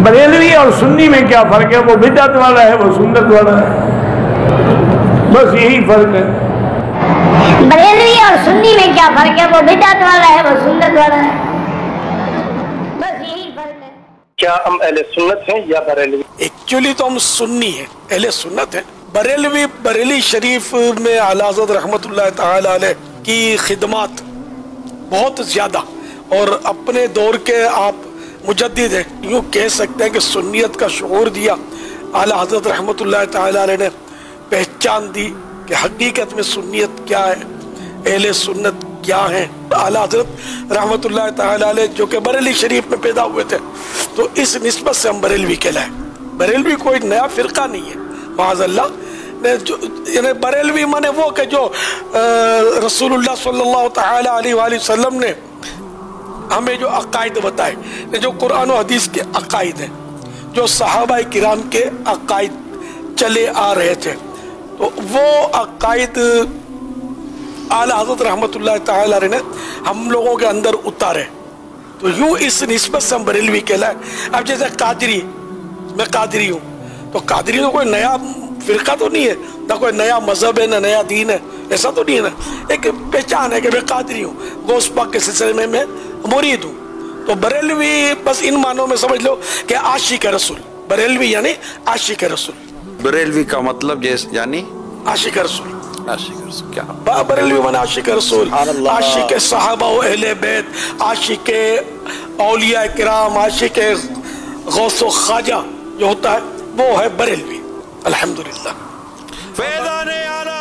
بریلوی اور سنی میں کیا فرق ہے؟ وہ بدعت والا ہے، وہ سنت والا ہے، بس یہی فرق ہے۔ بریلوی اور سنی میں کیا فرق ہے؟ وہ بدعت والا ہے، وہ سنت والا ہے، بس یہی فرق ہے۔ کیا ہم اہل سنت ہیں یا بریلوی؟ ایکچولی تو ہم سنی ہیں، اہل سنت ہیں۔ بریلوی، بریلی شریف میں اعلیٰ حضرت رحمت اللہ تعالی علیہ کی خدمات بہت زیادہ، اور اپنے دور کے آپ مجدد ہیں، یوں کہہ سکتے ہیں کہ سنیت کا شعور دیا اعلیٰ حضرت رحمت اللہ تعالی علیہ نے، پہچان دی کہ حقیقت میں سنیت کیا ہے، اہل سنت کیا ہیں۔ اعلیٰ حضرت رحمت اللہ تعالی علیہ جو کہ بریلی شریف میں پیدا ہوئے تھے، تو اس نسبت سے ہم بریلوی کہلائے۔ بریلوی کوئی نیا فرقہ نہیں ہے، معاذ اللہ۔ یعنی بریلوی مانے وہ کہ جو رسول اللہ صلی اللہ تعالی علیہ وآلہ وسلم نے ہمیں جو عقائد بتائے، جو قرآن و حدیث کے عقائد ہیں، جو صحابہ کرام کے عقائد چلے آ رہے تھے، تو وہ عقائد اعلیٰ حضرت رحمت اللہ تعالی علیہ نے ہم لوگوں کے اندر اتارے، تو یوں اس نسبت سے ہم بریلوی کہلائے۔ اب جیسے قادری، میں قادری ہوں، تو قادری تو کوئی نیا فرقہ تو نہیں ہے، نہ کوئی نیا مذہب ہے، نہ نیا دین ہے، ایسا تو نہیں ہے نا، ایک پہچان ہے کہ میں قادری ہوں، غوث پاک کے سلسلے میں مرید ہوں۔ تو بریلوی بس ان معنوں میں سمجھ لو کہ عاشق رسول، بریلوی یعنی عاشق رسول۔ بریلوی کا مطلب یعنی عاشق رسول، عاشق رسول کیا؟ بریلوی معنی عاشق رسول، عاشق صحابہ و اہل بیت، عاشق اولیاء کرام، عاشق غوث و خواجہ جو ہوتا ہے وہ ہے بریلوی۔ الحمدللہ۔ فیضان اعلیٰ